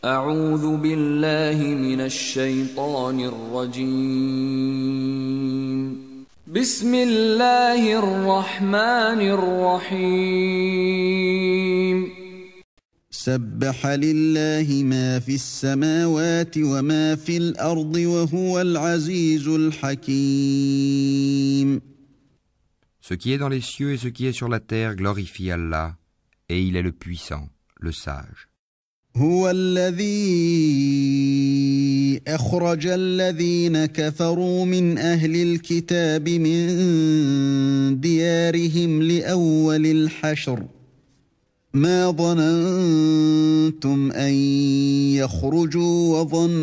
أعوذ بالله من الشيطان الرجيم بسم الله الرحمن الرحيم سبح لله ما في السماوات وما في الأرض وهو العزيز الحكيم. Ce qui est dans les cieux et ce qui est sur la terre glorifie Allah, et il est le puissant, le sage. هو الذي أخرج الذين كفروا من أهل الكتاب من ديارهم لأول الحشر ما ظننتم أن يخرجوا وظنوا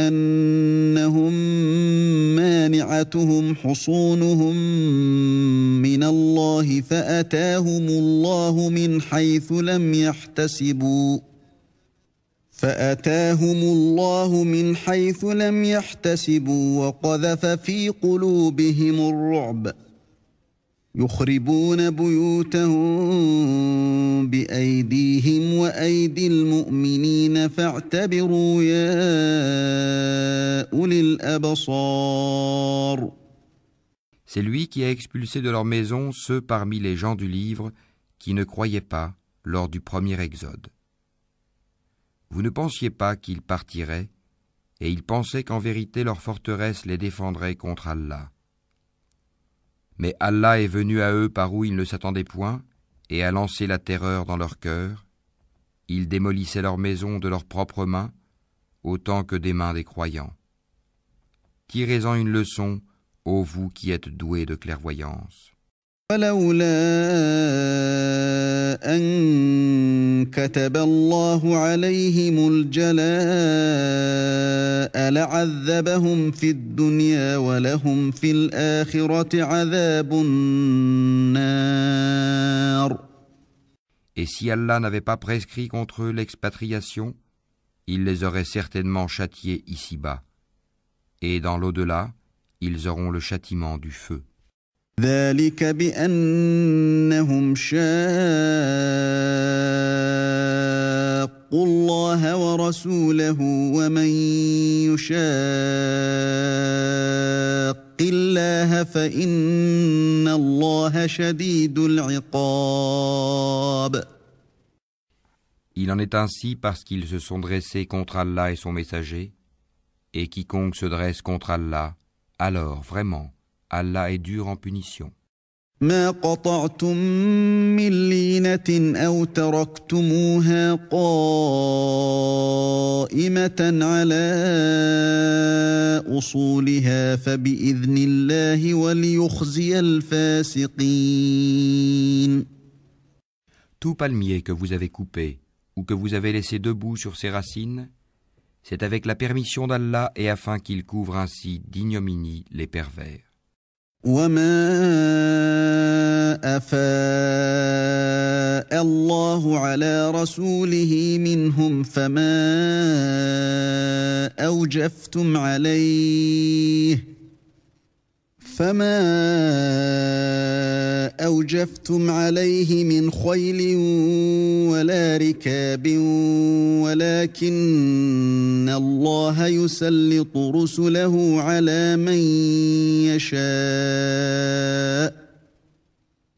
أنهم مانعتهم حصونهم من الله فأتاهم الله من حيث لم يحتسبوا وقذف في قلوبهم الرعب يخربون بيوتهم بأيديهم وأيدي المؤمنين فاعتبروا يا أولي الأبصار. C'est lui qui a expulsé de leur maison ceux parmi les gens du livre qui ne croyaient pas lors du premier exode. Vous ne pensiez pas qu'ils partiraient, et ils pensaient qu'en vérité leur forteresse les défendrait contre Allah. Mais Allah est venu à eux par où ils ne s'attendaient point, et a lancé la terreur dans leur cœur. Ils démolissaient leurs maisons de leurs propres mains, autant que des mains des croyants. Tirez-en une leçon, ô vous qui êtes doués de clairvoyance. ولولا أن كتب الله عليهم الجلاء لعذبهم في الدنيا ولهم في الآخرة عذاب النار. Et si Allah n'avait pas prescrit contre eux l'expatriation, il les aurait certainement châtiés ici-bas. Et dans l'au-delà, ils auront le châtiment du feu. ذلك بأنهم شاقوا الله ورسوله ومن يشاق الله فإن الله شديد العقاب. Il en est ainsi parce qu'ils se sont dressés contre Allah et son messager, et quiconque se dresse contre Allah, alors vraiment, Allah est dur en punition. ما قطعتم من لينة أو تركتموها قائمة على أصولها فبإذن الله وليخزي الفاسقين. Tout palmier que vous avez coupé ou que vous avez laissé debout sur ses racines, c'est avec la permission d'Allah et afin qu'il couvre ainsi d'ignominie les pervers. وما أفاء الله على رسوله منهم فما أوجفتم عليه من خيل ولا ركاب ولكن الله يسلط رسله على من يشاء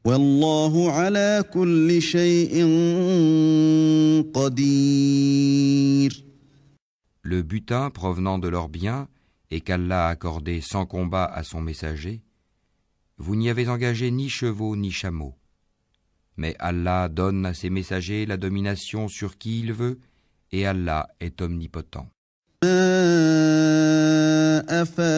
والله على كل شيء قدير. Le butin provenant de leurs biens et qu'Allah a accordé sans combat à son messager, vous n'y avez engagé ni chevaux ni chameaux. Mais Allah donne à ses messagers la domination sur qui il veut, et Allah est omnipotent. أفاء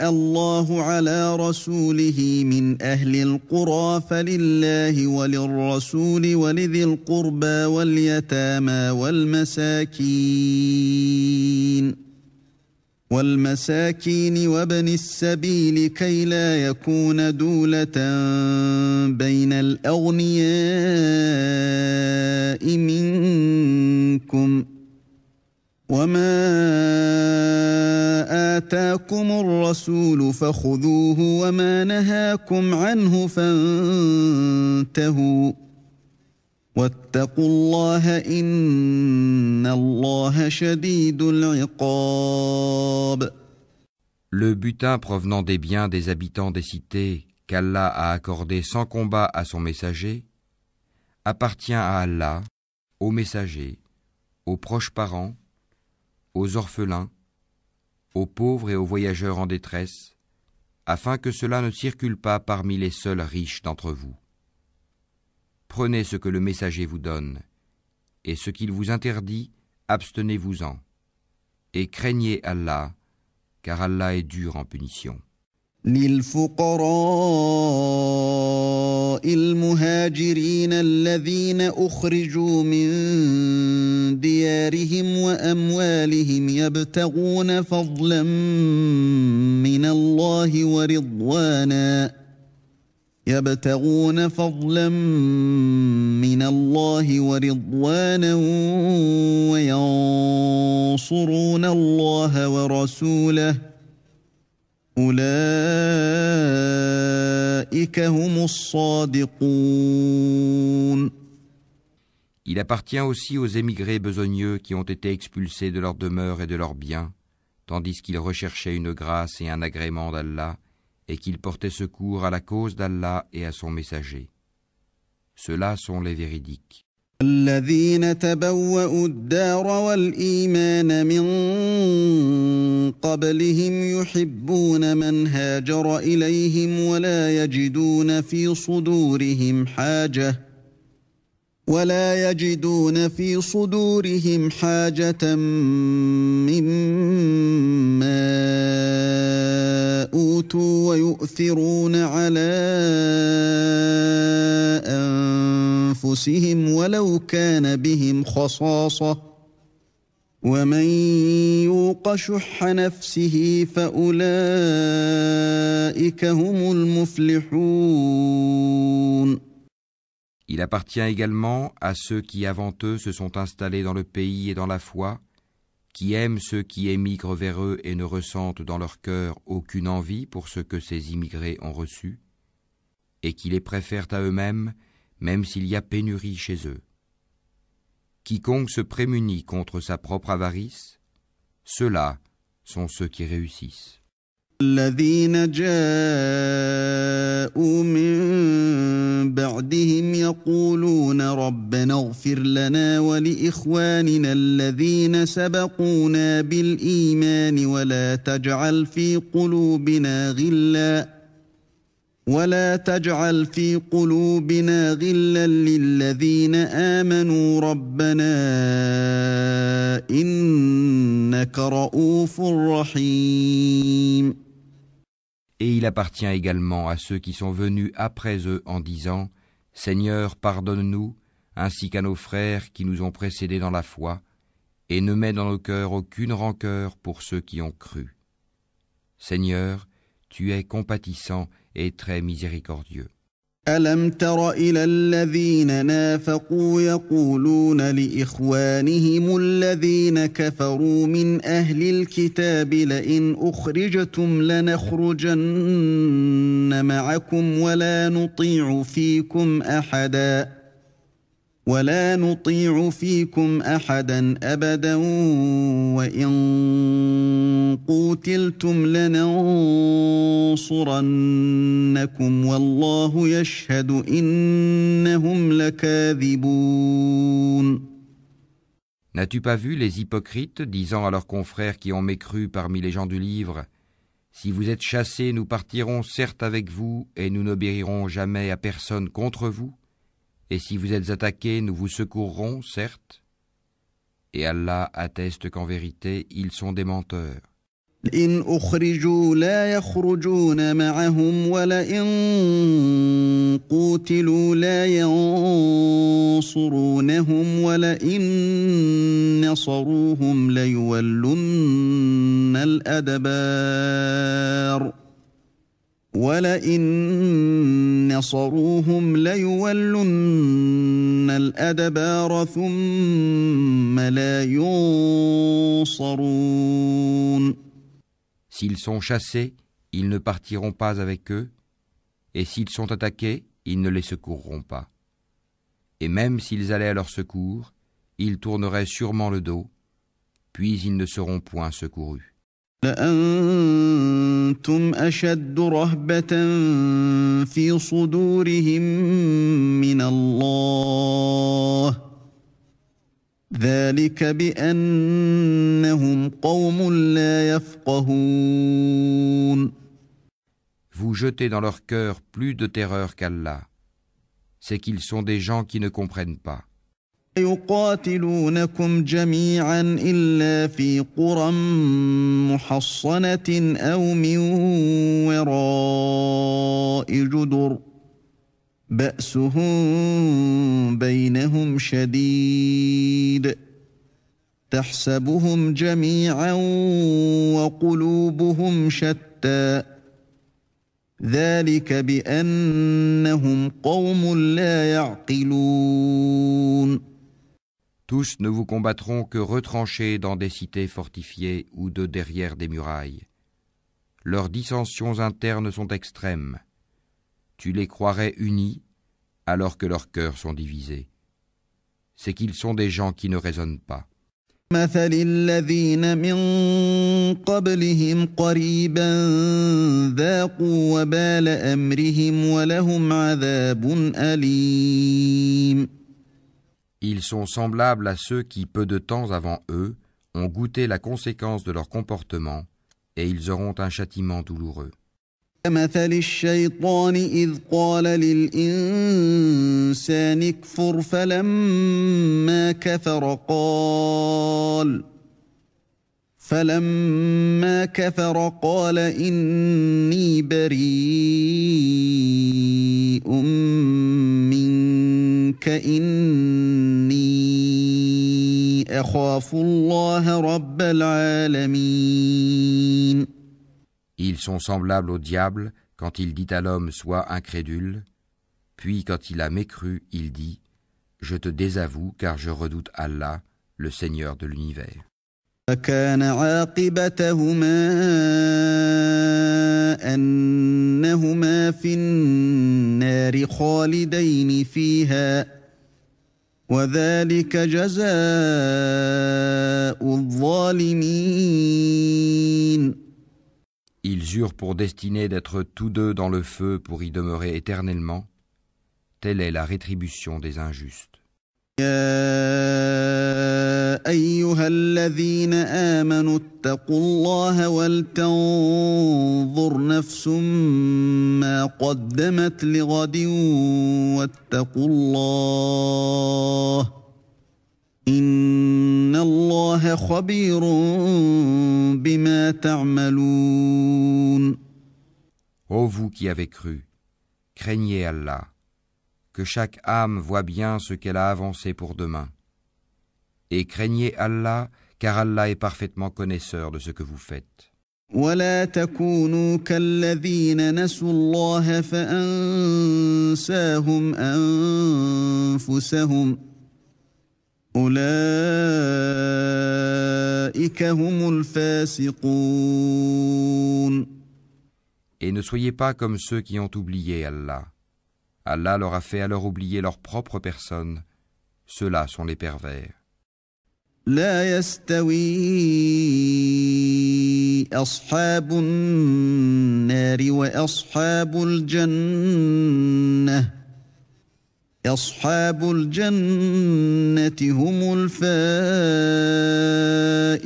الله على رسوله من أهل القرى فلله وللرسول ولذي القربى واليتامى والمساكين وابن السبيل كي لا يكون دولة بين الأغنياء منكم وما آتاكم الرسول فخذوه وما نهاكم عنه فانتهوا واتقوا الله إن الله شديد العقاب. Le butin provenant des biens des habitants des cités qu'Allah a accordé sans combat à son messager appartient à Allah, aux messagers, aux proches parents, aux orphelins, aux pauvres et aux voyageurs en détresse, afin que cela ne circule pas parmi les seuls riches d'entre vous. Prenez ce que le messager vous donne, et ce qu'il vous interdit, abstenez-vous-en, et craignez Allah, car Allah est dur en punition. للفقراء المهاجرين الذين أخرجوا من ديارهم وأموالهم يبتغون فضلا من الله ورضوانا وينصرون الله ورسوله أولئك هم الصادقون. Il appartient aussi aux émigrés besogneux qui ont été expulsés de leur demeure et de leurs biens, tandis qu'ils recherchaient une grâce et un agrément d'Allah, et qu'ils portaient secours à la cause d'Allah et à son messager. Ceux-là sont les véridiques. الذين تبوأوا الدار والإيمان من قبلهم يحبون من هاجر إليهم ولا يجدون في صدورهم حاجة مما أوتوا ويؤثرون على أنفسهم ولو كان بهم خصاصة ومن يوق شح نفسه فأولئك هم المفلحون. Il appartient également à ceux qui avant eux se sont installés dans le pays et dans la foi, qui aiment ceux qui émigrent vers eux et ne ressentent dans leur cœur aucune envie pour ce que ces immigrés ont reçu, et qui les préfèrent à eux-mêmes, même s'il y a pénurie chez eux. Quiconque se prémunit contre sa propre avarice, ceux-là sont ceux qui réussissent. الذين جاءوا من بعدهم يقولون ربنا اغفر لنا ولإخواننا الذين سبقونا بالإيمان ولا تجعل في قلوبنا غلا للذين آمنوا ربنا إنك رؤوف رحيم. Et il appartient également à ceux qui sont venus après eux en disant « Seigneur, pardonne-nous, ainsi qu'à nos frères qui nous ont précédés dans la foi, et ne mets dans nos cœurs aucune rancœur pour ceux qui ont cru. Seigneur, tu es compatissant et très miséricordieux. » ألم تر إلى الذين نافقوا يقولون لإخوانهم الذين كفروا من أهل الكتاب لئن أخرجتم لنخرجن معكم ولا نطيع فيكم أحدا أبدا وإن قوتلتم لننصرنكم والله يشهد إنهم لكاذبون. N'as-tu pas vu les hypocrites disant à leurs confrères qui ont mécru parmi les gens du livre « Si vous êtes chassés, nous partirons certes avec vous et nous n'obéirons jamais à personne contre vous. Et si vous êtes attaqués, nous vous secourrons, certes. » Et Allah atteste qu'en vérité, ils sont des menteurs. إن أخرجوا لا يخرجون معهم ولئن قوتلوا لا ينصرونهم ولئن نصروهم ليولن الأدبار ثم لا ينصرون. S'ils sont chassés, ils ne partiront pas avec eux, et s'ils sont attaqués, ils ne les secourront pas. Et Et même s'ils allaient à leur secours, ils tourneraient sûrement le dos, puis ils ne seront point secourus. لأنتم أشد رهبة في صدورهم من الله ذلك بأنهم قوم لا يفقهون. Vous jetez dans leur cœur plus de terreur qu'Allah. C'est qu'ils sont des gens qui ne comprennent pas. يقاتلونكم جميعا إلا في قرى محصنة أو من وراء جدر بأسهم بينهم شديد تحسبهم جميعا وقلوبهم شتى ذلك بأنهم قوم لا يعقلون. Tous ne vous combattront que retranchés dans des cités fortifiées ou de derrière des murailles. Leurs dissensions internes sont extrêmes. Tu les croirais unis alors que leurs cœurs sont divisés. C'est qu'ils sont des gens qui ne raisonnent pas. مثل الذين من قبلهم قريبا ذاقوا وبال أمرهم ولهم عذاب أليم. Ils sont semblables à ceux qui, peu de temps avant eux, ont goûté la conséquence de leur comportement, et ils auront un châtiment douloureux. كمثل الشيطان إذ قال للإنسان اكفر فلما كفر قال إني بريء منك إني أخاف الله رب العالمين. Ils sont semblables au diable quand il dit à l'homme « Sois incrédule », puis quand il a mécru, il dit « Je te désavoue car je redoute Allah, le Seigneur de l'univers. » فكان عاقبتهما أنهما في النار خالدين فيها وذلك جزاء الظالمين. Ils eurent pour destinée d'être tous deux dans le feu pour y demeurer éternellement. Telle est la rétribution des injustes. يا أيها الذين آمنوا اتقوا الله ولتنظر نفس ما قدمت لغد واتقوا الله إن الله خبير بما تعملون. Ô vous qui avez cru, craignez Allah, que chaque âme voit bien ce qu'elle a avancé pour demain. Et craignez Allah, car Allah est parfaitement connaisseur de ce que vous faites. ولا تكونوا كالذين نسوا الله فأنساهم أنفسهم أولئك هم الفاسقون. Et ne soyez pas comme ceux qui ont oublié Allah. Allah leur a fait alors oublier leur propre personne. Ceux-là sont les pervers. لا يستوي أصحاب النار وأصحاب الجنة أصحاب الجنة هم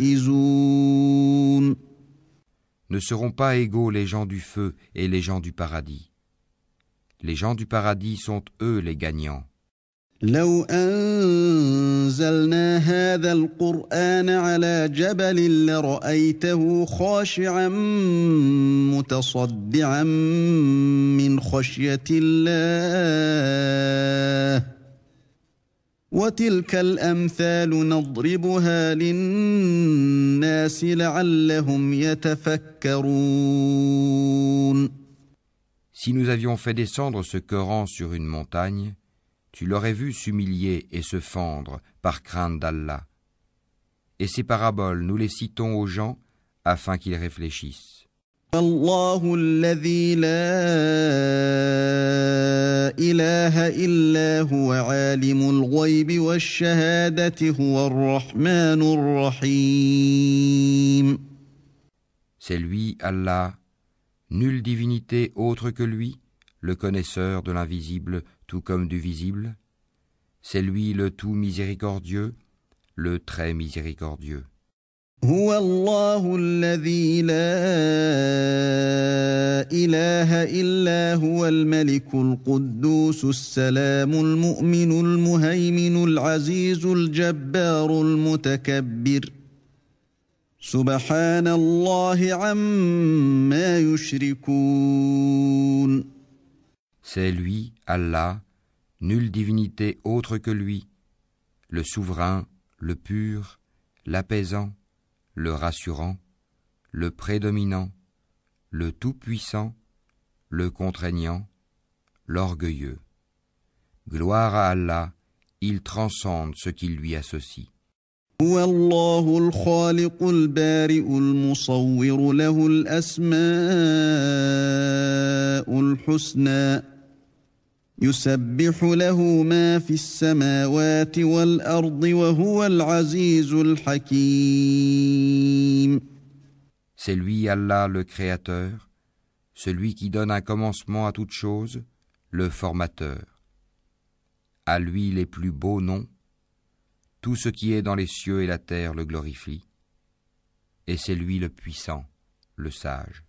الفائزون. Ne seront pas égaux les gens du feu et les gens du paradis. Les gens du paradis sont eux les gagnants. لو أنزلنا هذا القرآن على جبل لرأيته خاشعا متصدعا من خشية الله وتلك الأمثال نضربها للناس لعلهم يتفكرون. Si nous avions fait descendre ce Coran sur une montagne, tu l'aurais vu s'humilier et se fendre par crainte d'Allah. Et ces paraboles, nous les citons aux gens afin qu'ils réfléchissent. الله الذي لا إله إلا هو عالم الغيب والشهادة هو الرحمن الرحيم. C'est lui, Allah, nulle divinité autre que lui, le connaisseur de l'invisible tout comme du visible. C'est lui le tout miséricordieux, le très miséricordieux. هو الله الذي لا إله إلا هو الملك القدوس السلام المؤمن المهيمن العزيز الجبار المتكبر سبحان الله عما يشركون. C'est lui, Allah, nulle divinité autre que lui, le souverain, le pur, l'apaisant, le rassurant, le prédominant, le tout-puissant, le contraignant, l'orgueilleux. Gloire à Allah, il transcende ce qui lui associe. هو الله الخالق البارئ المصور له الأسماء الحسنى يسبح له ما في السماوات والأرض وهو العزيز الحكيم. C'est lui, Allah, le Créateur, celui qui donne un commencement à toute chose, le Formateur. À lui les plus beaux noms, tout ce qui est dans les cieux et la terre le glorifie, et c'est lui le puissant, le sage.